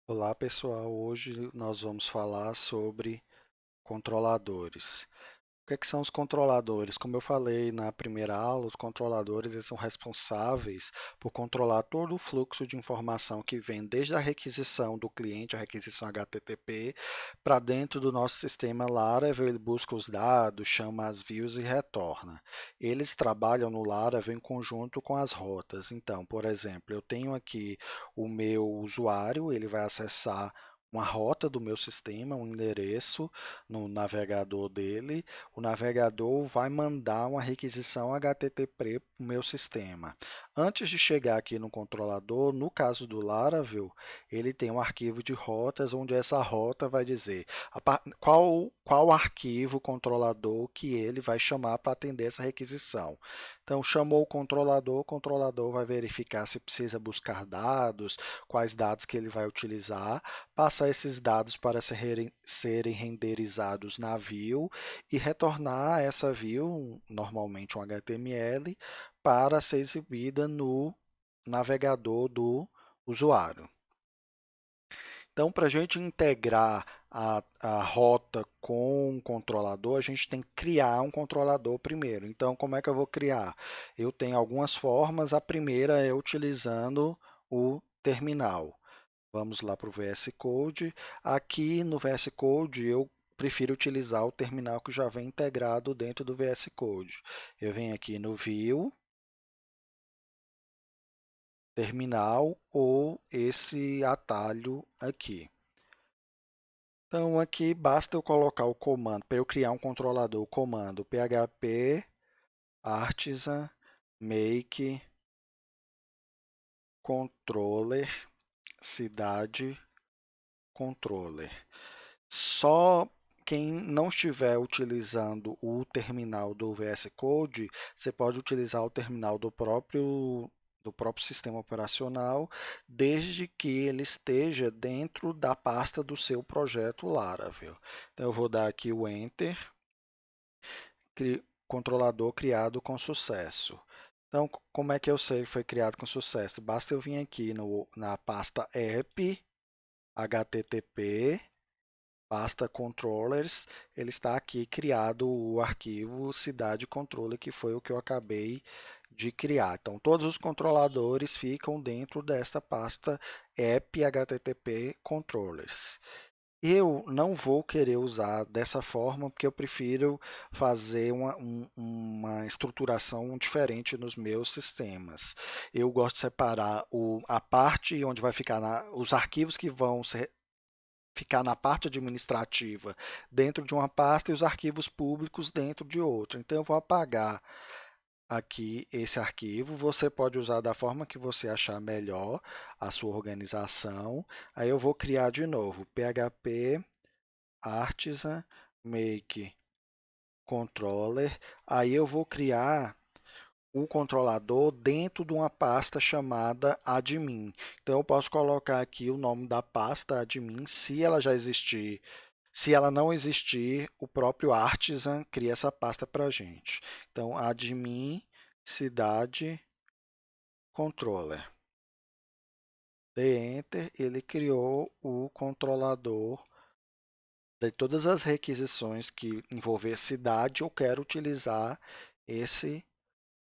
Olá pessoal, hoje nós vamos falar sobre controladores. O que são os controladores? Como eu falei na primeira aula, os controladores eles são responsáveis por controlar todo o fluxo de informação que vem desde a requisição do cliente, a requisição HTTP, para dentro do nosso sistema Laravel. Ele busca os dados, chama as views e retorna. Eles trabalham no Laravel em conjunto com as rotas. Então, por exemplo, eu tenho aqui o meu usuário, ele vai acessar uma rota do meu sistema, um endereço no navegador dele. O navegador vai mandar uma requisição HTTP para o meu sistema. Antes de chegar aqui no controlador, no caso do Laravel, ele tem um arquivo de rotas, onde essa rota vai dizer qual arquivo controlador que ele vai chamar para atender essa requisição. Então, chamou o controlador vai verificar se precisa buscar dados, quais dados que ele vai utilizar, passar esses dados para serem renderizados na view e retornar essa view, normalmente um HTML, para ser exibida no navegador do usuário. Então, para a gente integrar a rota com o controlador, a gente tem que criar um controlador primeiro. Então, como é que eu vou criar? Eu tenho algumas formas. A primeira é utilizando o terminal. Vamos lá para o VS Code. Aqui no VS Code eu prefiro utilizar o terminal que já vem integrado dentro do VS Code. Eu venho aqui no View, Terminal ou esse atalho aqui. Então aqui basta eu colocar o comando, para eu criar um controlador, o comando php artisan make controller cidade controller. Só quem não estiver utilizando o terminal do VS Code, você pode utilizar o terminal do próprio sistema operacional, desde que ele esteja dentro da pasta do seu projeto Laravel. Então, eu vou dar aqui o Enter, controlador criado com sucesso. Então, como é que eu sei que foi criado com sucesso? Basta eu vir aqui na pasta app, http, pasta controllers, ele está aqui criado o arquivo cidade controller, que foi o que eu acabei de criar. Então, todos os controladores ficam dentro desta pasta app http controllers. Eu não vou querer usar dessa forma, porque eu prefiro fazer uma estruturação diferente nos meus sistemas. Eu gosto de separar a parte onde vai ficar os arquivos que vão ficar na parte administrativa dentro de uma pasta e os arquivos públicos dentro de outra. Então, eu vou apagar aqui esse arquivo. Você pode usar da forma que você achar melhor a sua organização. Aí eu vou criar de novo php artisan make controller. Aí eu vou criar o controlador dentro de uma pasta chamada admin. Então, eu posso colocar aqui o nome da pasta admin, se ela já existir. Se ela não existir, o próprio Artisan cria essa pasta para a gente. Então, admin cidade controller. Dei Enter, ele criou o controlador de todas as requisições que envolver cidade. Eu quero utilizar esse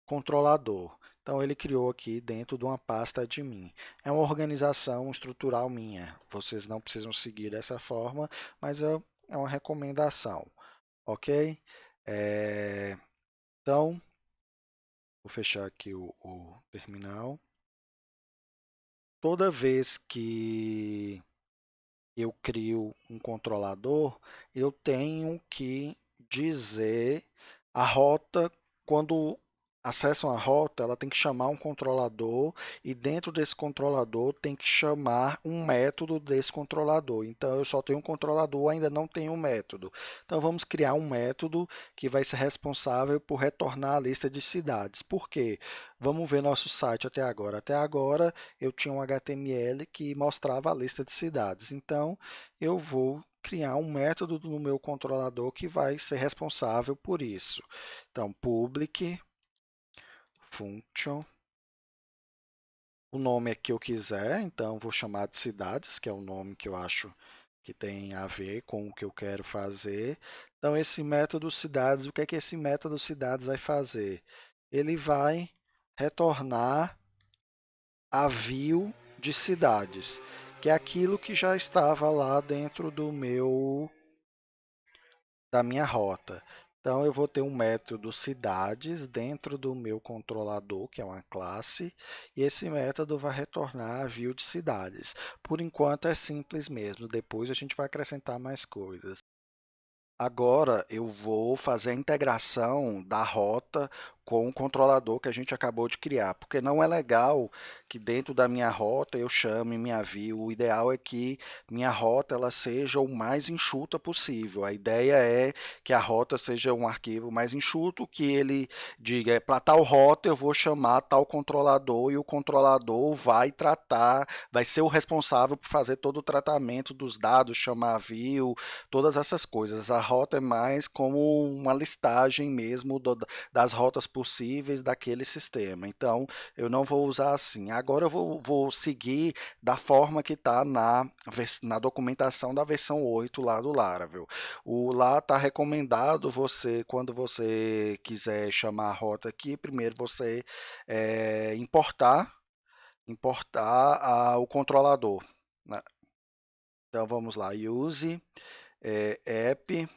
controlador. Então, ele criou aqui dentro de uma pasta admin. É uma organização estrutural minha. Vocês não precisam seguir dessa forma, mas é uma recomendação, ok? Então, vou fechar aqui o terminal. Toda vez que eu crio um controlador, eu tenho que dizer a rota. Quando acessam a rota, ela tem que chamar um controlador e dentro desse controlador tem que chamar um método desse controlador. Então, eu só tenho um controlador, ainda não tenho um método. Então, vamos criar um método que vai ser responsável por retornar a lista de cidades. Por quê? Vamos ver nosso site até agora. Até agora, eu tinha um HTML que mostrava a lista de cidades. Então, eu vou criar um método no meu controlador que vai ser responsável por isso. Então, public function o nome que eu quiser, então vou chamar de cidades, que é o nome que eu acho que tem a ver com o que eu quero fazer. Então, esse método cidades, o que é que esse método cidades vai fazer? Ele vai retornar a view de cidades, que é aquilo que já estava lá dentro da minha rota. Então, eu vou ter um método cidades dentro do meu controlador, que é uma classe, e esse método vai retornar a view de cidades. Por enquanto é simples mesmo, depois a gente vai acrescentar mais coisas. Agora eu vou fazer a integração da rota com o controlador que a gente acabou de criar, porque não é legal que dentro da minha rota eu chame minha view. O ideal é que minha rota ela seja o mais enxuta possível. A ideia é que a rota seja um arquivo mais enxuto, que ele diga, para tal rota eu vou chamar tal controlador e o controlador vai tratar, vai ser o responsável por fazer todo o tratamento dos dados, chamar a view, todas essas coisas. A rota é mais como uma listagem mesmo das rotas possíveis daquele sistema. Então, eu não vou usar assim. Agora eu vou seguir da forma que está na documentação da versão 8 lá do Laravel. Lá está recomendado você, quando você quiser chamar a rota aqui, primeiro você importar o controlador, né? Então vamos lá, use app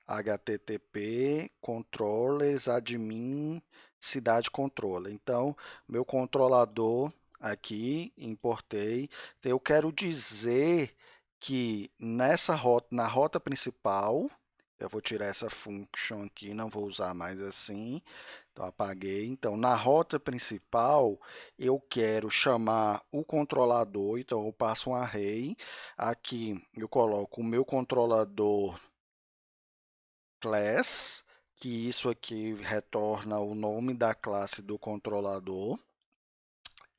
http controllers admin cidade controller. Então, meu controlador aqui, importei. Então, eu quero dizer que na rota principal, eu vou tirar essa function aqui, não vou usar mais assim. Então, apaguei. Então, na rota principal, eu quero chamar o controlador. Então, eu passo um array. Aqui, eu coloco o meu controlador class, que isso aqui retorna o nome da classe do controlador,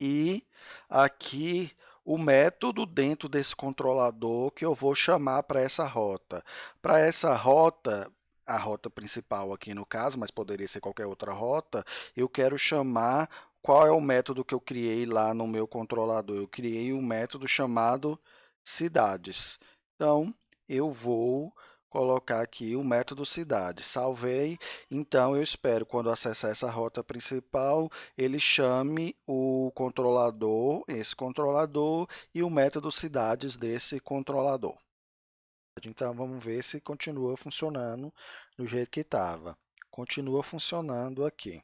e aqui o método dentro desse controlador que eu vou chamar para essa rota. Para essa rota, a rota principal aqui no caso, mas poderia ser qualquer outra rota, eu quero chamar qual é o método que eu criei lá no meu controlador. Eu criei um método chamado cidades. Então, eu vou colocar aqui o método cidade. Salvei. Então, eu espero quando acessar essa rota principal, ele chame o controlador, esse controlador, e o método cidades desse controlador. Então, vamos ver se continua funcionando do jeito que estava. Continua funcionando aqui.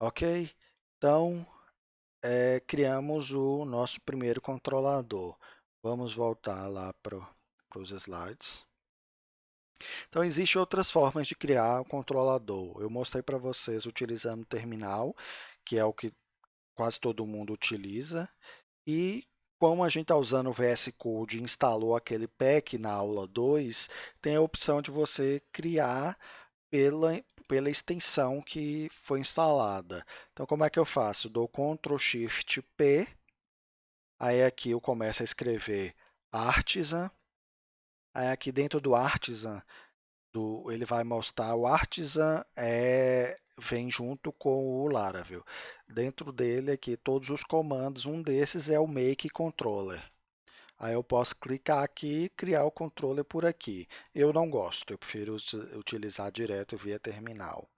Ok? Então, criamos o nosso primeiro controlador. Vamos voltar lá para os slides. Então, existem outras formas de criar o controlador. Eu mostrei para vocês utilizando o terminal, que é o que quase todo mundo utiliza. E como a gente está usando o VS Code e instalou aquele pack na aula 2, tem a opção de você criar pela extensão que foi instalada. Então, como é que eu faço? Dou Ctrl Shift P, aí aqui eu começo a escrever Artisan, aí aqui dentro do Artisan, ele vai mostrar o Artisan vem junto com o Laravel. Dentro dele aqui todos os comandos, um desses é o Make Controller. Aí eu posso clicar aqui e criar o controller por aqui. Eu não gosto, eu prefiro utilizar direto via terminal.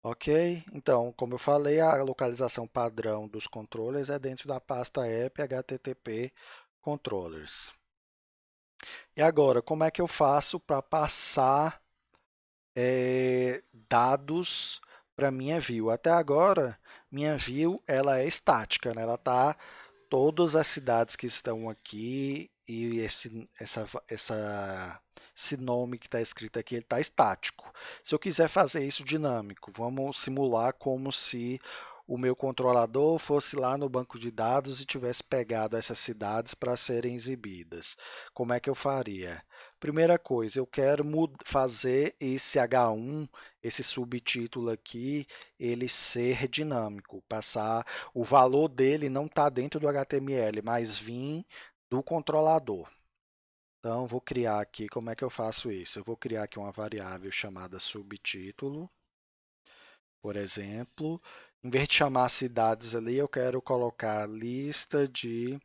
Ok? Então, como eu falei, a localização padrão dos controllers é dentro da pasta app http controllers. E agora, como é que eu faço para passar dados para minha view? Até agora, minha view ela é estática, né? Ela está todas as cidades que estão aqui e esse nome que está escrito aqui está estático. Se eu quiser fazer isso dinâmico, vamos simular como se o meu controlador fosse lá no banco de dados e tivesse pegado essas cidades para serem exibidas. Como é que eu faria? Primeira coisa, eu quero fazer esse H1, esse subtítulo aqui, ele ser dinâmico, passar o valor dele não está dentro do HTML, mas vir do controlador. Então, vou criar aqui, como é que eu faço isso? Eu vou criar aqui uma variável chamada subtítulo, por exemplo, Em vez de chamar cidades ali, eu quero colocar lista de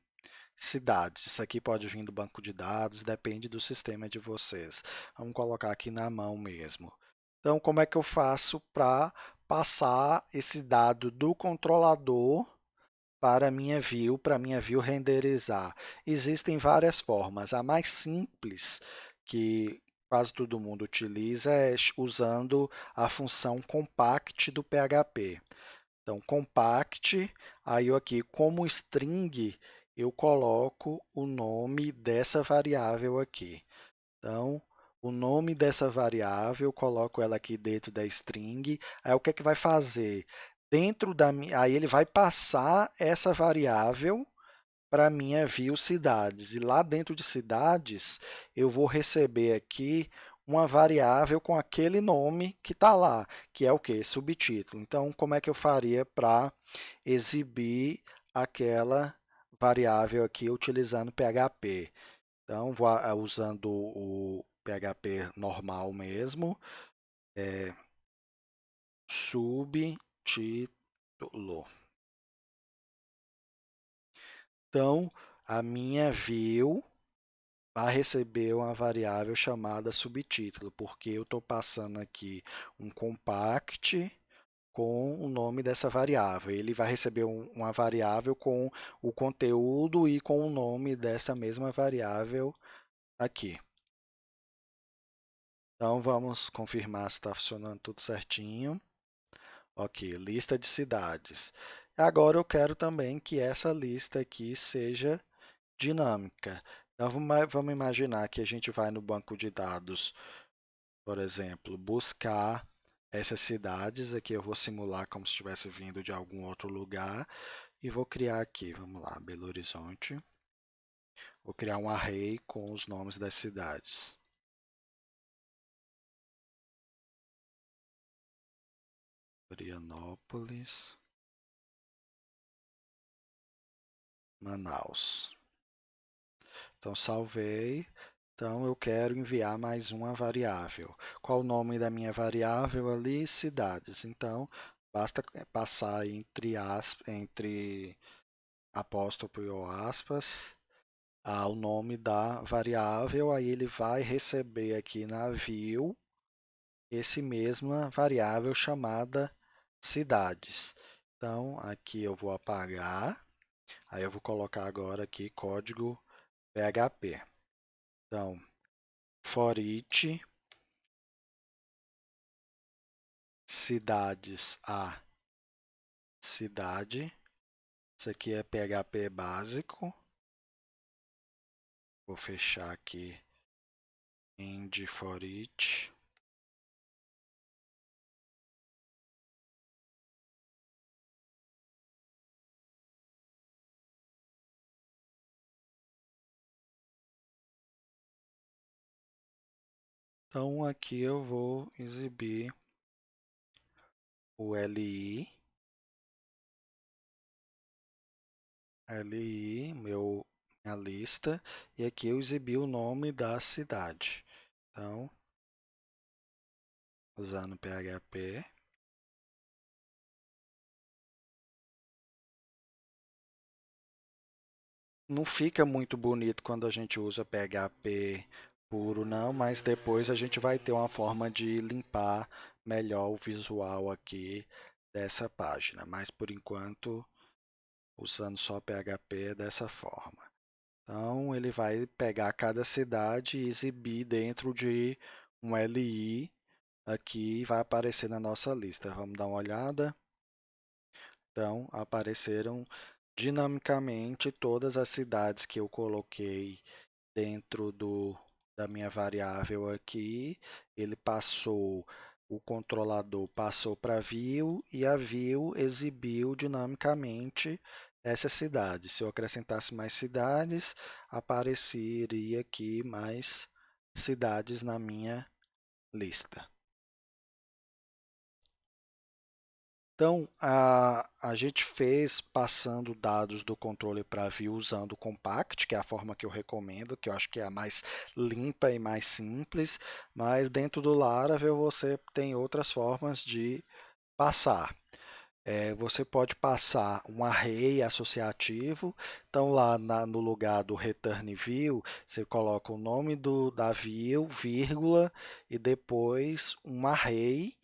cidades. Isso aqui pode vir do banco de dados, depende do sistema de vocês. Vamos colocar aqui na mão mesmo. Então, como é que eu faço para passar esse dado do controlador para a minha view renderizar? Existem várias formas. A mais simples, que quase todo mundo utiliza, é usando a função compact do PHP. Então, compact, aí eu aqui como string, eu coloco o nome dessa variável aqui. Então, o nome dessa variável, eu coloco ela aqui dentro da string. Aí o que é que vai fazer? Aí ele vai passar essa variável para a minha view cidades. E lá dentro de cidades, eu vou receber aqui uma variável com aquele nome que está lá, que é o quê? Subtítulo. Então, como é que eu faria para exibir aquela variável aqui utilizando PHP? Então, usando o PHP normal mesmo, subtítulo. Então, a minha view vai receber uma variável chamada subtítulo, porque eu estou passando aqui um compact com o nome dessa variável. Ele vai receber uma variável com o conteúdo e com o nome dessa mesma variável aqui. Então, vamos confirmar se está funcionando tudo certinho. Ok, lista de cidades. Agora eu quero também que essa lista aqui seja dinâmica. Então, vamos imaginar que a gente vai no banco de dados, por exemplo, buscar essas cidades. Aqui eu vou simular como se estivesse vindo de algum outro lugar e vou criar aqui, vamos lá, Belo Horizonte. Vou criar um array com os nomes das cidades. Florianópolis, Manaus. Então, salvei. Então, eu quero enviar mais uma variável. Qual o nome da minha variável ali? Cidades. Então, basta passar entre apóstrofe ou aspas, o nome da variável, aí ele vai receber aqui na view esse mesma variável chamada cidades. Então, aqui eu vou apagar, aí eu vou colocar agora aqui código PHP. Então, for each cidades a cidade, isso aqui é PHP básico, vou fechar aqui end for each. Então, aqui eu vou exibir o LI, minha lista, e aqui eu exibi o nome da cidade. Então, usando PHP. Não fica muito bonito quando a gente usa PHP puro, não, mas depois a gente vai ter uma forma de limpar melhor o visual aqui dessa página. Mas por enquanto, usando só PHP é dessa forma. Então, ele vai pegar cada cidade e exibir dentro de um LI aqui e vai aparecer na nossa lista. Vamos dar uma olhada. Então, apareceram dinamicamente todas as cidades que eu coloquei dentro da minha variável aqui. Ele passou, o controlador passou para a view e a view exibiu dinamicamente essas cidades. Se eu acrescentasse mais cidades, apareceria aqui mais cidades na minha lista. Então, a gente fez passando dados do controle para view usando o Compact, que é a forma que eu recomendo, que eu acho que é a mais limpa e mais simples, mas dentro do Laravel você tem outras formas de passar. Você pode passar um array associativo, então lá no lugar do return view, você coloca o nome da view, vírgula, e depois um array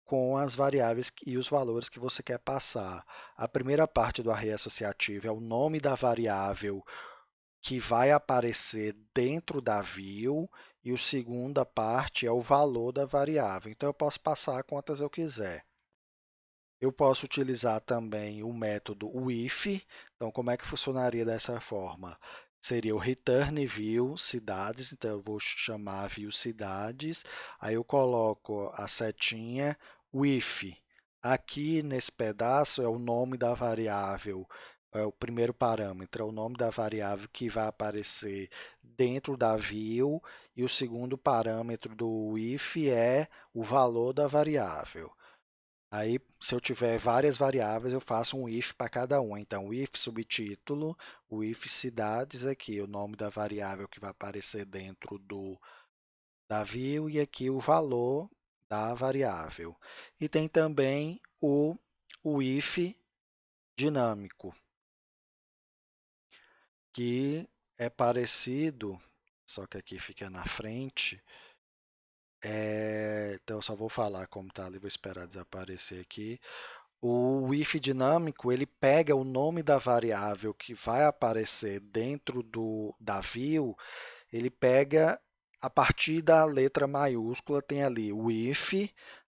com as variáveis e os valores que você quer passar. A primeira parte do array associativo é o nome da variável que vai aparecer dentro da view, e a segunda parte é o valor da variável. Então, eu posso passar quantas eu quiser. Eu posso utilizar também o método if. Então, como é que funcionaria dessa forma? Seria o return view cidades, então eu vou chamar view cidades, aí eu coloco a setinha if. Aqui nesse pedaço é o nome da variável, é o primeiro parâmetro, é o nome da variável que vai aparecer dentro da view, e o segundo parâmetro do if é o valor da variável. Aí, se eu tiver várias variáveis, eu faço um if para cada uma. Então, o if subtítulo, o if cidades aqui, o nome da variável que vai aparecer dentro da view, e aqui o valor da variável. E tem também o if dinâmico, que é parecido, só que aqui fica na frente. Então, eu só vou falar como está ali, vou esperar desaparecer aqui. O if dinâmico, ele pega o nome da variável que vai aparecer dentro da view, ele pega a partir da letra maiúscula, tem ali o if,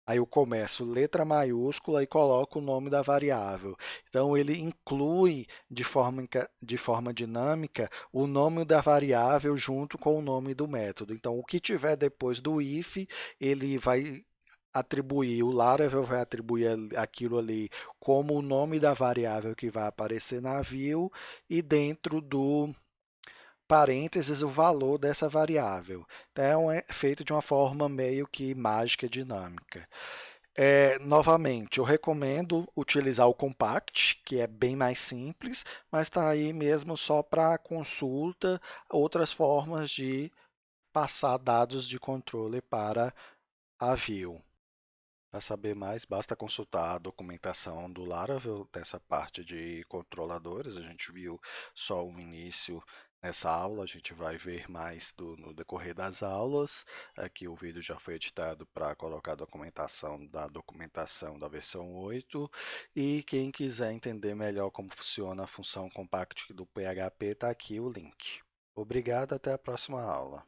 aí eu começo letra maiúscula e coloco o nome da variável. Então, ele inclui de forma dinâmica o nome da variável junto com o nome do método. Então, o que tiver depois do if, ele vai atribuir, o Laravel vai atribuir aquilo ali como o nome da variável que vai aparecer na view, e dentro do parênteses o valor dessa variável. Então, é feito de uma forma meio que mágica dinâmica. Novamente, eu recomendo utilizar o Compact, que é bem mais simples, mas está aí mesmo só para consulta, outras formas de passar dados de controle para a view. Para saber mais, basta consultar a documentação do Laravel dessa parte de controladores. A gente viu só o início nessa aula, a gente vai ver mais no decorrer das aulas. Aqui o vídeo já foi editado para colocar a documentação da versão 8. E quem quiser entender melhor como funciona a função compact do PHP, está aqui o link. Obrigado, até a próxima aula.